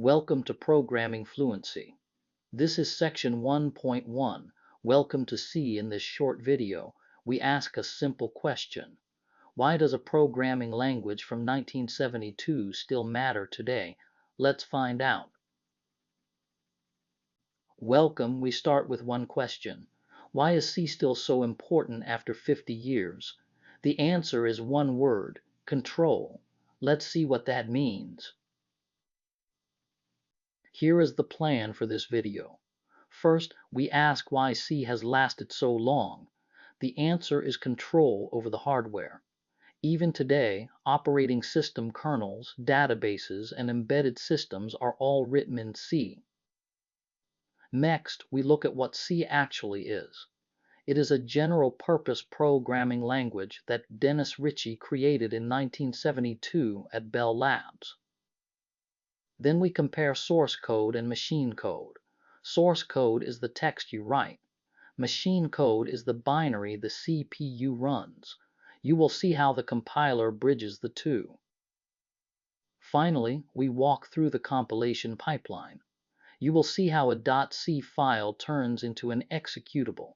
Welcome to Programming Fluency. This is section 1.1. Welcome to C. In this short video, we ask a simple question. Why does a programming language from 1972 still matter today? Let's find out. Welcome, we start with one question. Why is C still so important after 50 years? The answer is one word, control. Let's see what that means. Here is the plan for this video. First, we ask why C has lasted so long. The answer is control over the hardware. Even today, operating system kernels, databases, and embedded systems are all written in C. Next, we look at what C actually is. It is a general-purpose programming language that Dennis Ritchie created in 1972 at Bell Labs. Then we compare source code and machine code. Source code is the text you write. Machine code is the binary the CPU runs. You will see how the compiler bridges the two. Finally, we walk through the compilation pipeline. You will see how a .c file turns into an executable,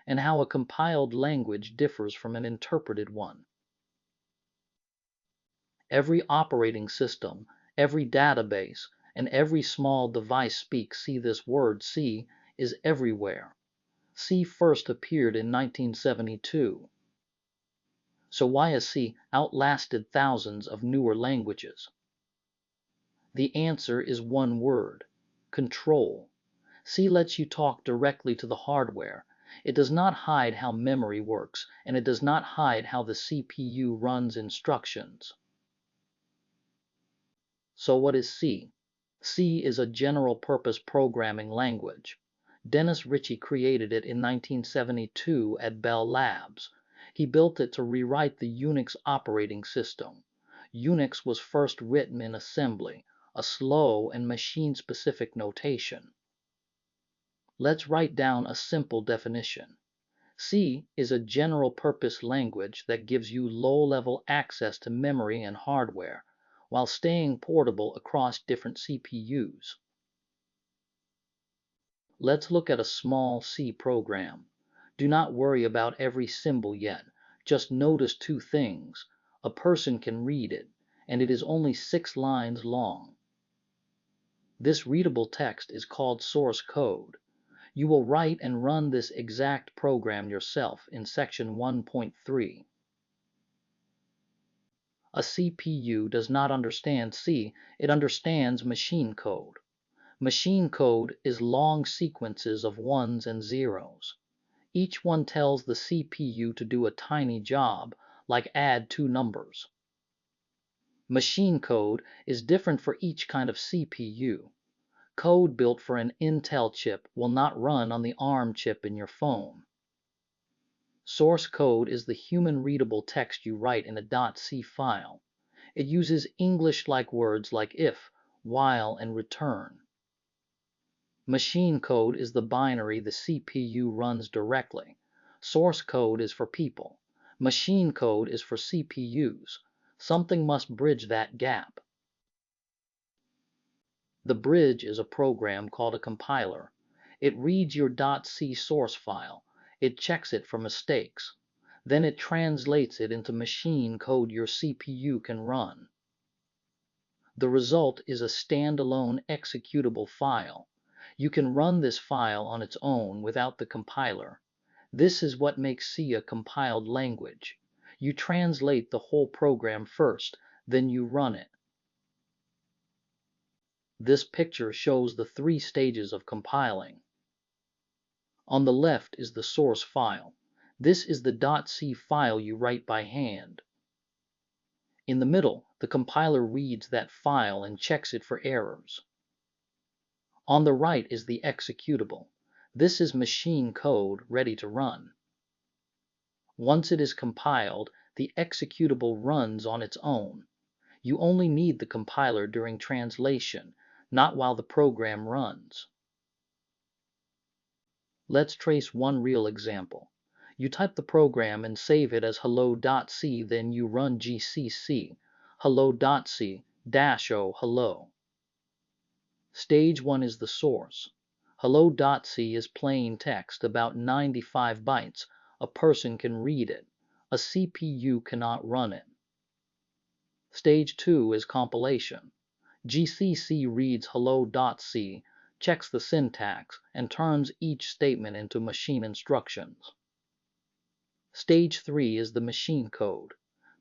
and how a compiled language differs from an interpreted one. Every operating system, every database, and every small device speaks C. This word C is everywhere. C first appeared in 1972. So why has C outlasted thousands of newer languages? The answer is one word, control. C lets you talk directly to the hardware. It does not hide how memory works, and it does not hide how the CPU runs instructions. So what is C? C is a general-purpose programming language. Dennis Ritchie created it in 1972 at Bell Labs. He built it to rewrite the Unix operating system. Unix was first written in assembly, a slow and machine-specific notation. Let's write down a simple definition. C is a general-purpose language that gives you low-level access to memory and hardware, while staying portable across different CPUs. Let's look at a small C program. Do not worry about every symbol yet. Just notice two things. A person can read it, and it is only 6 lines long. This readable text is called source code. You will write and run this exact program yourself in section 1.3. A CPU does not understand C, it understands machine code. Machine code is long sequences of ones and zeros. Each one tells the CPU to do a tiny job, like add 2 numbers. Machine code is different for each kind of CPU. Code built for an Intel chip will not run on the ARM chip in your phone. Source code is the human-readable text you write in a .c file. It uses English-like words like if, while, and return. Machine code is the binary the CPU runs directly. Source code is for people. Machine code is for CPUs. Something must bridge that gap. The bridge is a program called a compiler. It reads your .c source file. It checks it for mistakes. Then it translates it into machine code your CPU can run. The result is a standalone executable file. You can run this file on its own without the compiler. This is what makes C a compiled language. You translate the whole program first, then you run it. This picture shows the 3 stages of compiling. On the left is the source file. This is the .c file you write by hand. In the middle, the compiler reads that file and checks it for errors. On the right is the executable. This is machine code ready to run. Once it is compiled, the executable runs on its own. You only need the compiler during translation, not while the program runs. Let's trace one real example. You type the program and save it as hello.c, then you run gcc hello.c -o hello. Stage 1 is the source. Hello.c is plain text, about 95 bytes. A person can read it. A CPU cannot run it. Stage 2 is compilation. GCC reads hello.c, checks the syntax, and turns each statement into machine instructions. Stage 3 is the machine code.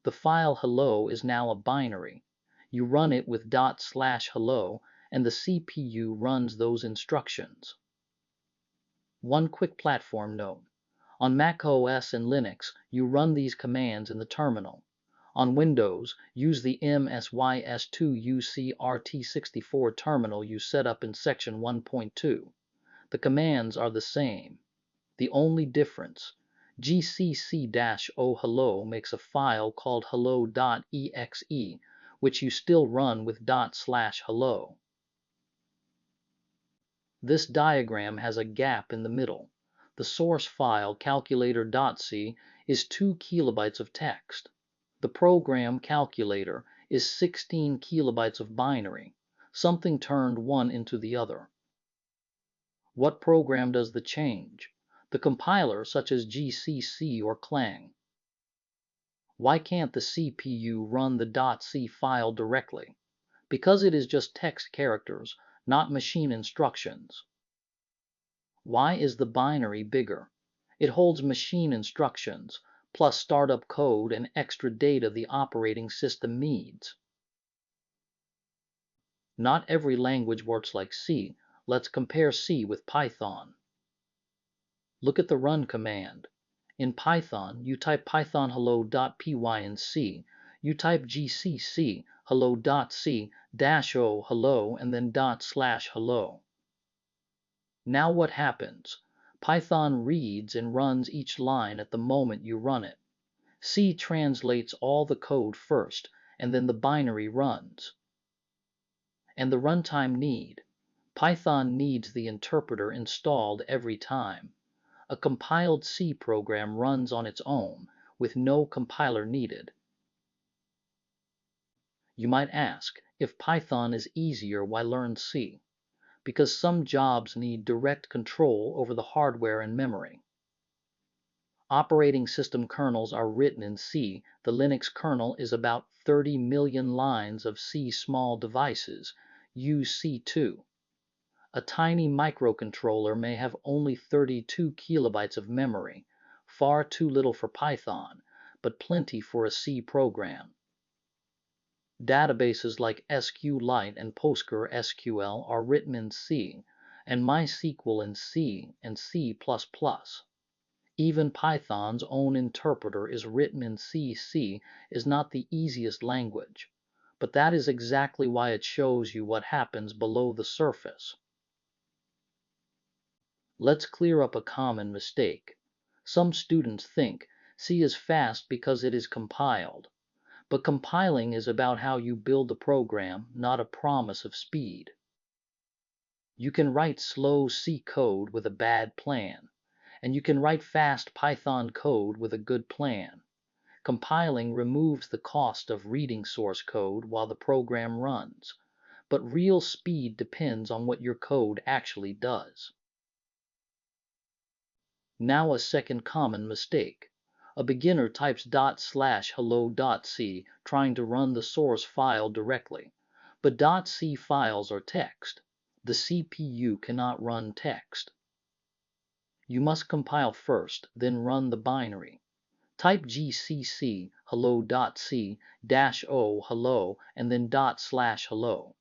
The file hello is now a binary. You run it with ./hello, and the CPU runs those instructions. One quick platform note. On Mac OS and Linux, you run these commands in the terminal. On Windows, use the MSYS2UCRT64 terminal you set up in section 1.2. The commands are the same. The only difference, gcc-o hello makes a file called hello.exe, which you still run with ./hello. This diagram has a gap in the middle. The source file calculator.c is 2 kilobytes of text. The program calculator is 16 kilobytes of binary. Something turned one into the other. What program does the change? The compiler, such as GCC or Clang. Why can't the CPU run the .c file directly? Because it is just text characters, not machine instructions. Why is the binary bigger? It holds machine instructions, plus startup code and extra data the operating system needs. Not every language works like C. Let's compare C with Python. Look at the run command. In Python, you type python hello.py in C. You type gcc hello.c -o hello and then ./hello. Now what happens? Python reads and runs each line at the moment you run it. C translates all the code first, and then the binary runs. And the runtime need. Python needs the interpreter installed every time. A compiled C program runs on its own, with no compiler needed. You might ask, if Python is easier, why learn C? Because some jobs need direct control over the hardware and memory. Operating system kernels are written in C. The Linux kernel is about 30 million lines of C. Small devices use C2. A tiny microcontroller may have only 32 kilobytes of memory, far too little for Python, but plenty for a C program. Databases like SQLite and PostgreSQL are written in C, and MySQL in C and C++. Even Python's own interpreter is written in C. C is not the easiest language, but that is exactly why it shows you what happens below the surface. Let's clear up a common mistake. Some students think C is fast because it is compiled, but compiling is about how you build the program, not a promise of speed. You can write slow C code with a bad plan, and you can write fast Python code with a good plan. Compiling removes the cost of reading source code while the program runs, but real speed depends on what your code actually does. Now a second common mistake. A beginner types ./hello.c trying to run the source file directly, but .c files are text. The CPU cannot run text. You must compile first, then run the binary. Type gcc hello.c -o hello and then ./hello.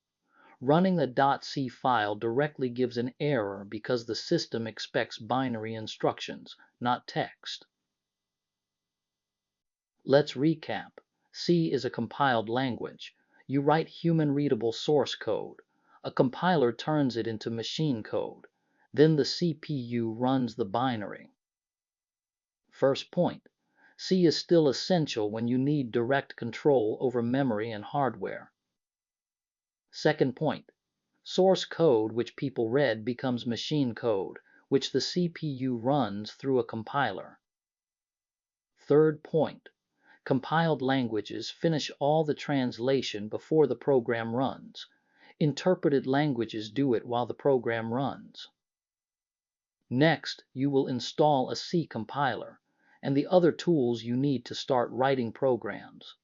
Running the .c file directly gives an error because the system expects binary instructions, not text. Let's recap. C is a compiled language. You write human-readable source code. A compiler turns it into machine code. Then the CPU runs the binary. First point. C is still essential when you need direct control over memory and hardware. Second point. Source code which people read becomes machine code, which the CPU runs through a compiler. Third point. Compiled languages finish all the translation before the program runs. Interpreted languages do it while the program runs. Next, you will install a C compiler and the other tools you need to start writing programs.